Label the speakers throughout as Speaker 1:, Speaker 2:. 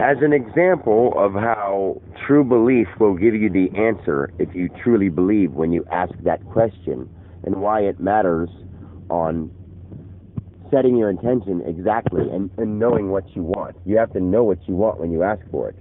Speaker 1: As an example of how true belief will give you the answer if you truly believe when you ask that question, and why it matters on setting your intention exactly and knowing what you want. You have to know what you want when you ask for it.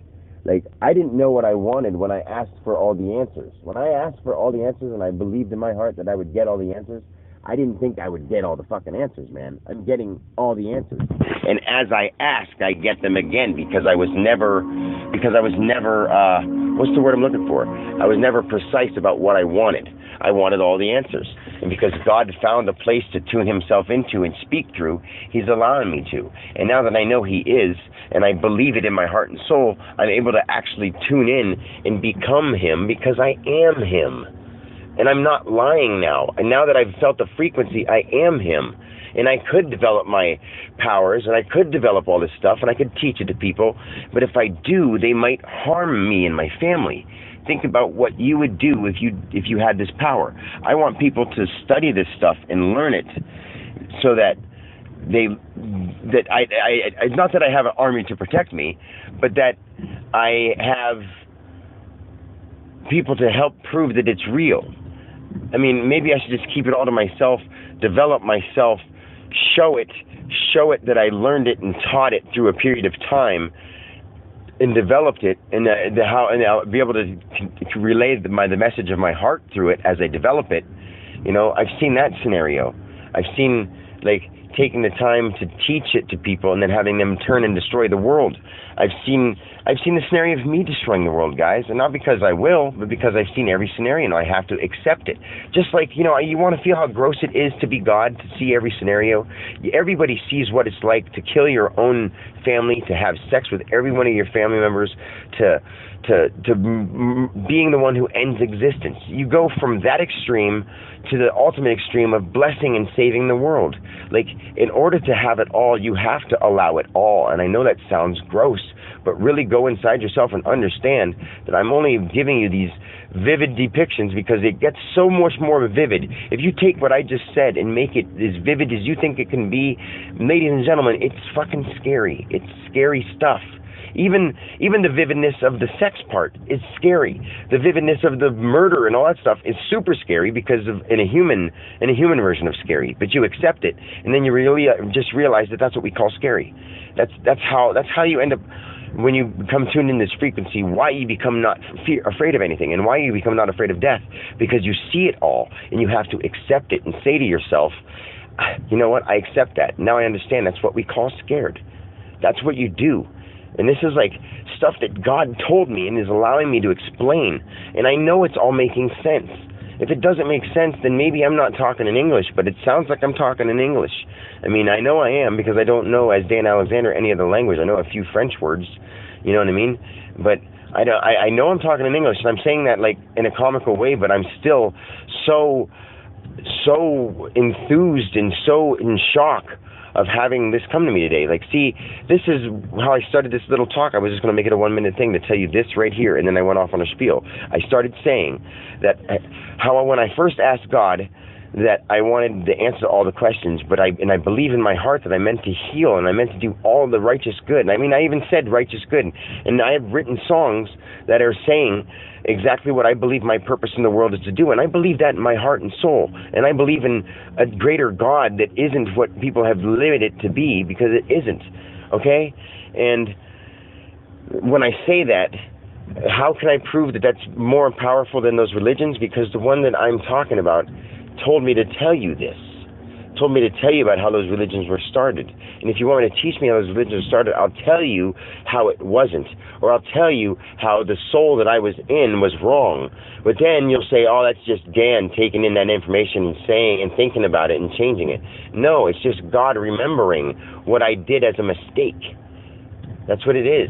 Speaker 1: Like, I didn't know what I wanted when I asked for all the answers. When I asked for all the answers and I believed in my heart that I would get all the answers, I didn't think I would get all the fucking answers, man. I'm getting all the answers. And as I ask, I get them again because I was never, what's the word I'm looking for? I was never precise about what I wanted. I wanted all the answers. And because God found a place to tune himself into and speak through, he's allowing me to. And now that I know he is, and I believe it in my heart and soul, I'm able to actually tune in and become him because I am him. And I'm not lying now. And now that I've felt the frequency, I am him. And I could develop my powers, and I could develop all this stuff, and I could teach it to people. But if I do, they might harm me and my family. Think about what you would do if you had this power. I want people to study this stuff and learn it, so that not that I have an army to protect me, but that I have people to help prove that it's real. I mean, maybe I should just keep it all to myself, develop myself, show it that I learned it and taught it through a period of time, and developed it, and I'll be able to relay the message of my heart through it as I develop it. You know, I've seen that scenario. I've seen, like, taking the time to teach it to people and then having them turn and destroy the world. I've seen the scenario of me destroying the world, guys, and not because I will, but because I've seen every scenario and I have to accept it. Just like, you know, you want to feel how gross it is to be God, to see every scenario. Everybody sees what it's like to kill your own family, to have sex with every one of your family members, to being the one who ends existence. You go from that extreme to the ultimate extreme of blessing and saving the world. Like, in order to have it all, you have to allow it all. And I know that sounds gross, but really go inside yourself and understand that I'm only giving you these vivid depictions because it gets so much more vivid. If you take what I just said and make it as vivid as you think it can be, ladies and gentlemen, it's fucking scary. It's scary stuff. Even the vividness of the sex part is scary. The vividness of the murder and all that stuff is super scary because of in a human version of scary. But you accept it, and then you really just realize that that's what we call scary. That's how you end up when you become tuned in this frequency. Why you become not afraid of anything, and why you become not afraid of death, because you see it all and you have to accept it and say to yourself, you know what? I accept that. Now I understand. That's what we call scared. That's what you do. And this is like stuff that God told me and is allowing me to explain. And I know it's all making sense. If it doesn't make sense, then maybe I'm not talking in English, but it sounds like I'm talking in English. I mean, I know I am because I don't know, as Dan Alexander, any other language. I know a few French words, you know what I mean? But I know I'm talking in English, and I'm saying that like in a comical way, but I'm still so enthused and so in shock of having this come to me today. Like, see, this is how I started this little talk. I was just going to make it a 1-minute thing to tell you this right here, and then I went off on a spiel. I started saying that how when I first asked God that I wanted the answer to all the questions, but I believe in my heart that I meant to heal and I meant to do all the righteous good. I mean, I even said righteous good, and I have written songs that are saying exactly what I believe my purpose in the world is to do, and I believe that in my heart and soul, and I believe in a greater God that isn't what people have limited it to be, because it isn't, okay? And when I say that, how can I prove that that's more powerful than those religions? Because the one that I'm talking about told me to tell you this, told me to tell you about how those religions were started. And if you want me to teach me how those religions started, I'll tell you how it wasn't. Or I'll tell you how the soul that I was in was wrong. But then you'll say, oh, that's just Dan taking in that information and saying and thinking about it and changing it. No, it's just God remembering what I did as a mistake. That's what it is.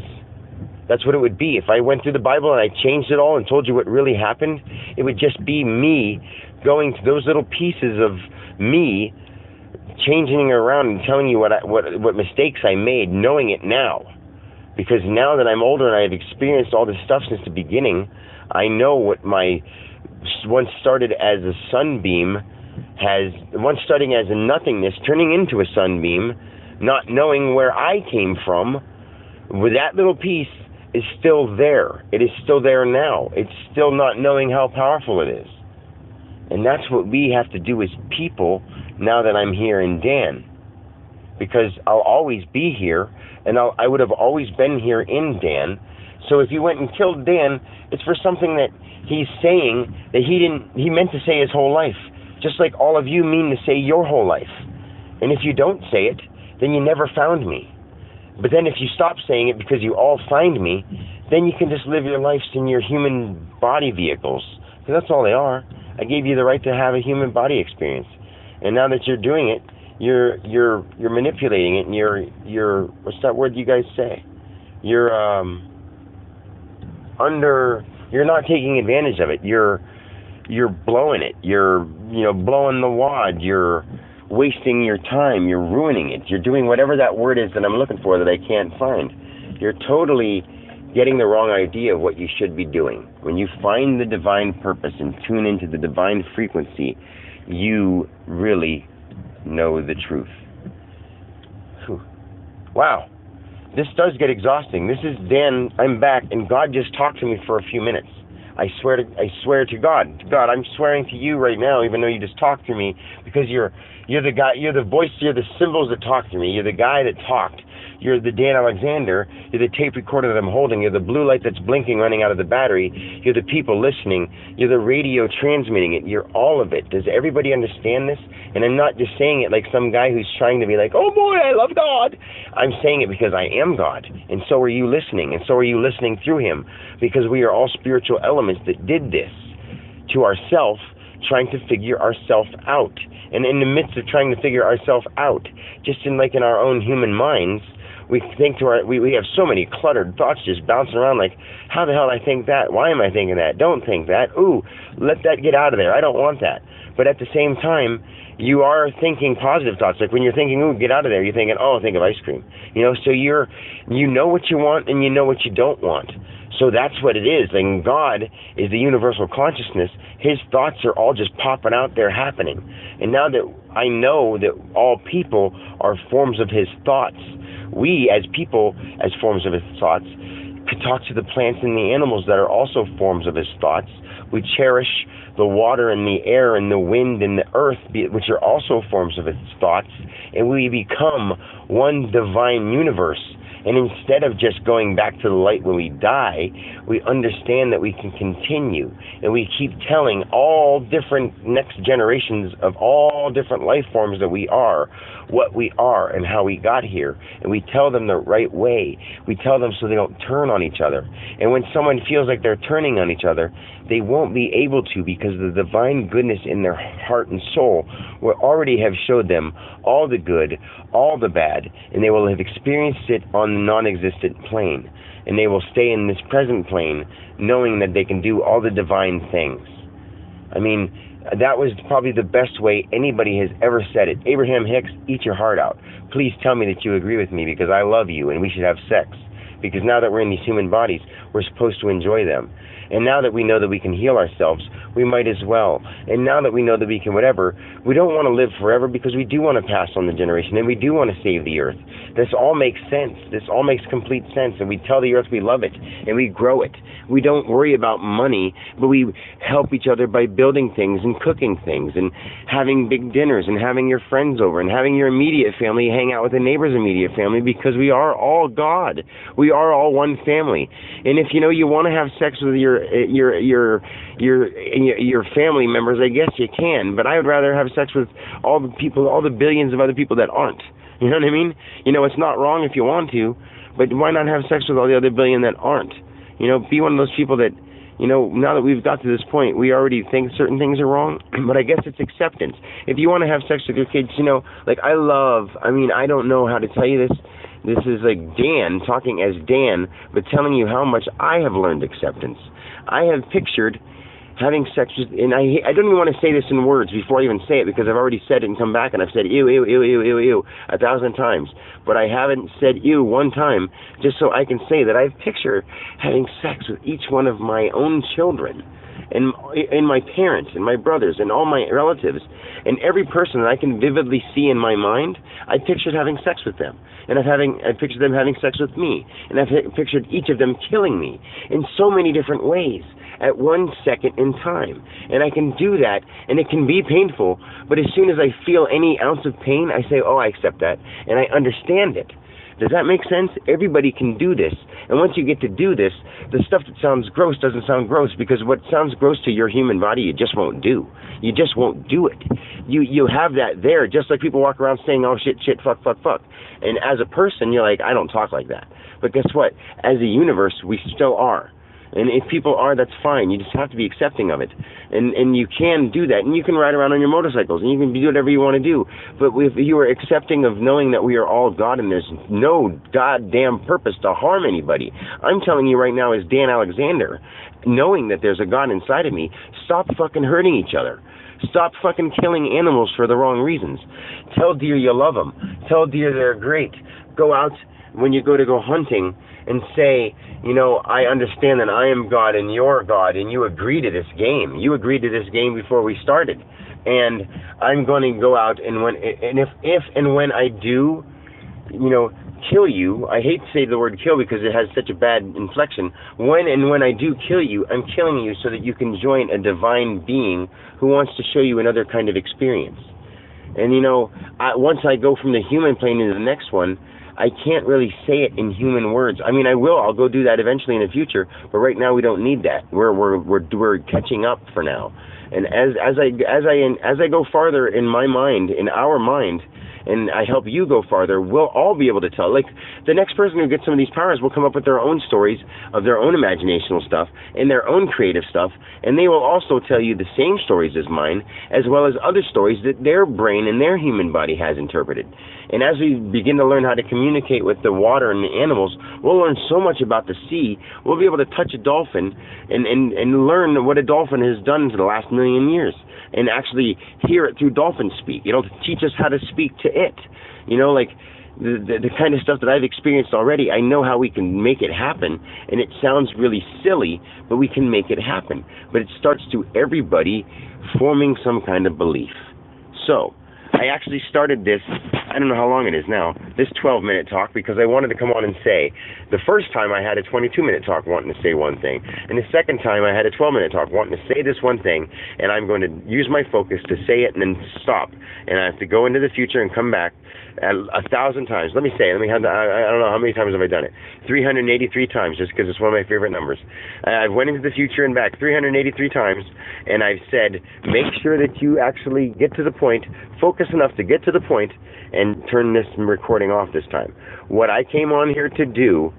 Speaker 1: That's what it would be. If I went through the Bible and I changed it all and told you what really happened, it would just be me going to those little pieces of me, changing around and telling you what mistakes I made, knowing it now. Because now that I'm older and I've experienced all this stuff since the beginning, I know what my once started as a sunbeam once starting as a nothingness, turning into a sunbeam, not knowing where I came from, With that little piece is still there. It is still there now. It's still not knowing how powerful it is. And that's what we have to do as people now that I'm here in Dan. Because I'll always be here, and I would have always been here in Dan. So if you went and killed Dan, it's for something that he's saying that he meant to say his whole life. Just like all of you mean to say your whole life. And if you don't say it, then you never found me. But then if you stop saying it because you all find me, then you can just live your lives in your human body vehicles. Because that's all they are. I gave you the right to have a human body experience. And now that you're doing it, you're manipulating it, and you're what's that word you guys say? You're not taking advantage of it. You're blowing it. You're blowing the wad. You're wasting your time. You're ruining it. You're doing whatever that word is that I'm looking for that I can't find. You're totally getting the wrong idea of what you should be doing. When you find the divine purpose and tune into the divine frequency, you really know the truth. Whew. Wow. This does get exhausting. This is Dan. I'm back, and God just talked to me for a few minutes. I swear to God. God, I'm swearing to you right now, even though you just talked to me, because you're the guy, you're the voice, you're the symbols that talk to me. You're the guy that talked. You're the Dan Alexander. You're the tape recorder that I'm holding. You're the blue light that's blinking running out of the battery. You're the people listening. You're the radio transmitting it. You're all of it. Does everybody understand this? And I'm not just saying it like some guy who's trying to be like, oh boy, I love God. I'm saying it because I am God. And so are you listening. And so are you listening through him. Because we are all spiritual elements that did this to ourselves, trying to figure ourselves out. And in the midst of trying to figure ourselves out, just in our own human minds, we think we have so many cluttered thoughts just bouncing around like, how the hell did I think that? Why am I thinking that? Don't think that. Ooh, let that get out of there. I don't want that. But at the same time, you are thinking positive thoughts. Like when you're thinking, ooh, get out of there, you're thinking, oh, think of ice cream. So you know what you want and you know what you don't want. So that's what it is. And God is the universal consciousness. His thoughts are all just popping out there, happening. And now that I know that all people are forms of his thoughts, we as people, as forms of his thoughts, could talk to the plants and the animals that are also forms of his thoughts. We cherish the water and the air and the wind and the earth, which are also forms of his thoughts. And we become one divine universe. And instead of just going back to the light when we die, we understand that we can continue. And we keep telling all different next generations of all different life forms that we are, what we are and how we got here. And we tell them the right way. We tell them so they don't turn on each other. And when someone feels like they're turning on each other, they won't be able to, because the divine goodness in their heart and soul will already have showed them all the good, all the bad, and they will have experienced it on the non-existent plane. And they will stay in this present plane knowing that they can do all the divine things. I mean, that was probably the best way anybody has ever said it. Abraham Hicks, eat your heart out. Please tell me that you agree with me, because I love you and we should have sex. Because now that we're in these human bodies, we're supposed to enjoy them. And now that we know that we can heal ourselves, we might as well. And now that we know that we can whatever, we don't want to live forever, because we do want to pass on the generation and we do want to save the earth. This all makes sense. This all makes complete sense. And we tell the earth we love it and we grow it. We don't worry about money, but we help each other by building things and cooking things and having big dinners and having your friends over and having your immediate family hang out with the neighbor's immediate family, because we are all God. We are all one family. And if you want to have sex with your family members, I guess you can, but I would rather have sex with all the billions of other people that aren't. You know what I mean? It's not wrong if you want to, but why not have sex with all the other billion that aren't? Be one of those people that, now that we've got to this point, we already think certain things are wrong, but I guess it's acceptance. If you want to have sex with your kids, I don't know how to tell you this. This is like Dan, talking as Dan, but telling you how much I have learned acceptance. I have pictured having sex with, and I don't even want to say this in words before I even say it, because I've already said it and come back and I've said ew, ew, ew, ew, ew, ew 1,000 times, but I haven't said ew one time, just so I can say that I've pictured having sex with each one of my own children, and my parents, and my brothers, and all my relatives, and every person that I can vividly see in my mind. I pictured having sex with them, and I pictured them having sex with me, and I've pictured each of them killing me in so many different ways at 1 second in time. And I can do that, and it can be painful, but as soon as I feel any ounce of pain, I say, oh, I accept that, and I understand it. Does that make sense? Everybody can do this. And once you get to do this, the stuff that sounds gross doesn't sound gross, because what sounds gross to your human body, you just won't do. You just won't do it. You have that there, just like people walk around saying, oh, shit, shit, fuck, fuck, fuck. And as a person, you're like, I don't talk like that. But guess what? As a universe, we still are. And if people are, that's fine. You just have to be accepting of it. And you can do that. And you can ride around on your motorcycles, and you can do whatever you want to do. But if you are accepting of knowing that we are all God and there's no goddamn purpose to harm anybody, I'm telling you right now, as Dan Alexander, knowing that there's a God inside of me, stop fucking hurting each other. Stop fucking killing animals for the wrong reasons. Tell deer you love them. Tell deer they're great. Go out when you go hunting and say, you know, I understand that I am God and you're God, and you agree to this game. You agreed to this game before we started. And I'm going to go out, and if and when I do, you know, kill you, I hate to say the word kill because it has such a bad inflection. When I do kill you, I'm killing you so that you can join a divine being who wants to show you another kind of experience. And, you know, once I go from the human plane into the next one, I can't really say it in human words. I mean, I'll go do that eventually in the future, but right now we don't need that. We're catching up for now. And as I go farther in my mind, in our mind, and I help you go farther, we'll all be able to tell. Like, the next person who gets some of these powers will come up with their own stories of their own imaginational stuff and their own creative stuff, and they will also tell you the same stories as mine, as well as other stories that their brain and their human body has interpreted. And as we begin to learn how to communicate with the water and the animals, we'll learn so much about the sea. We'll be able to touch a dolphin and learn what a dolphin has done for the last million years, and actually hear it through dolphin speak. It'll teach us how to speak to it. You know, like the kind of stuff that I've experienced already, I know how we can make it happen, and it sounds really silly, but we can make it happen. But it starts to everybody forming some kind of belief. So, I actually started this, I don't know how long it is now, this 12-minute talk, because I wanted to come on and say, the first time I had a 22-minute talk wanting to say one thing, and the second time I had a 12-minute talk wanting to say this one thing, and I'm going to use my focus to say it and then stop, and I have to go into the future and come back 1,000 times. I don't know how many times have I done it. 383 times, just because it's one of my favorite numbers. I've went into the future and back 383 times, and I've said, make sure that you actually get to the point, focus enough to get to the point, and turn this recording off this time. What I came on here to do,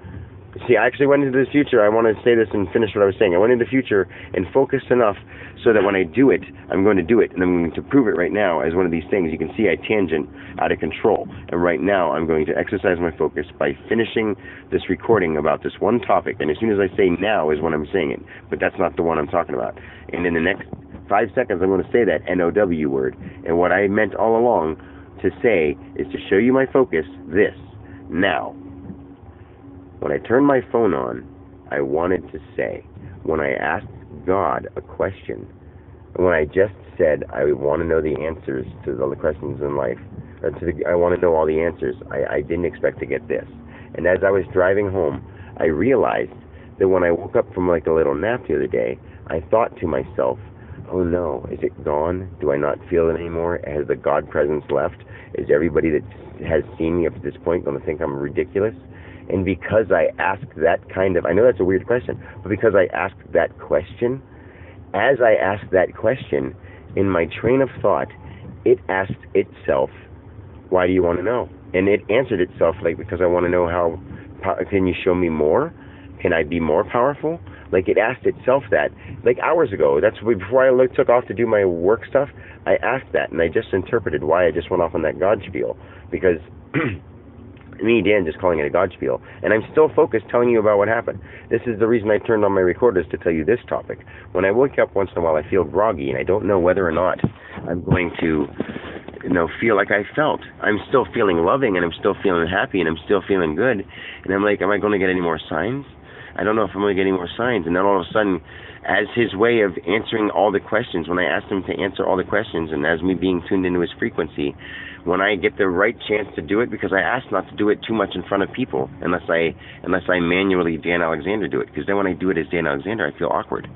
Speaker 1: see, I actually went into the future. I want to say this and finish what I was saying. I went into the future and focused enough so that when I do it, I'm going to do it. And I'm going to prove it right now as one of these things. You can see I tangent out of control. And right now, I'm going to exercise my focus by finishing this recording about this one topic. And as soon as I say now is when I'm saying it. But that's not the one I'm talking about. And in the next 5 seconds, I'm going to say that N-O-W word. And what I meant all along to say is to show you my focus, this, now. When I turned my phone on, I wanted to say, when I asked God a question, when I just said I want to know the answers to the questions in life, I want to know all the answers, I didn't expect to get this. And as I was driving home, I realized that when I woke up from like a little nap the other day, I thought to myself, oh no, is it gone? Do I not feel it anymore? Has the God presence left? Is everybody that has seen me up to this point going to think I'm ridiculous? And because I asked that kind of, I know that's a weird question, but because I asked that question, as I asked that question, in my train of thought, it asked itself, why do you want to know? And it answered itself, like, because I want to know how, can you show me more? Can I be more powerful? Like, it asked itself that, like, hours ago. That's before I took off to do my work stuff, I asked that, and I just interpreted why I just went off on that God spiel, because Me, Dan, just calling it a God spiel. And I'm still focused telling you about what happened. This is the reason I turned on my recorders to tell you this topic. When I wake up once in a while, I feel groggy, and I don't know whether or not I'm going to, feel like I felt. I'm still feeling loving, and I'm still feeling happy, and I'm still feeling good. And I'm like, am I going to get any more signs? I don't know if I'm going to get any more signs. And then all of a sudden, as his way of answering all the questions, when I asked him to answer all the questions, and as me being tuned into his frequency, when I get the right chance to do it, because I asked not to do it too much in front of people, unless I manually Dan Alexander do it, because then when I do it as Dan Alexander, I feel awkward.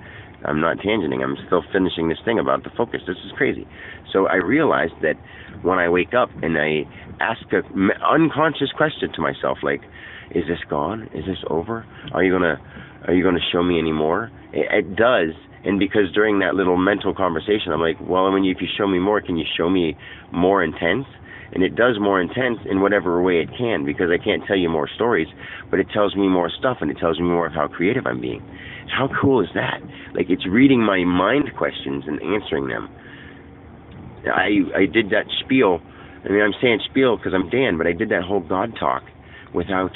Speaker 1: I'm not tangenting. I'm still finishing this thing about the focus. This is crazy. So I realized that when I wake up and I ask an unconscious question to myself, like, is this gone? Is this over? Are you gonna show me any more? It does. And because during that little mental conversation, I'm like, well, if you show me more, can you show me more intense? And it does more intense in whatever way it can, because I can't tell you more stories, but it tells me more stuff, and it tells me more of how creative I'm being. How cool is that? Like, it's reading my mind questions and answering them. I did that spiel. I'm saying spiel because I'm Dan, but I did that whole God talk without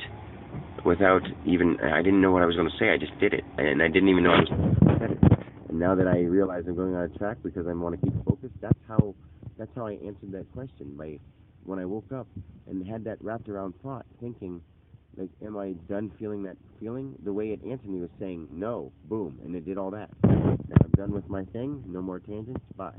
Speaker 1: even, I didn't know what I was going to say. I just did it, and I didn't even know I was going to say it. And now that I realize I'm going out of track because I want to keep focused, that's how I answered that question. When I woke up and had that wrapped around thought, thinking, like, am I done feeling that feeling? The way it answered me was saying no, boom, and it did all that. Now I'm done with my thing. No more tangents. Bye.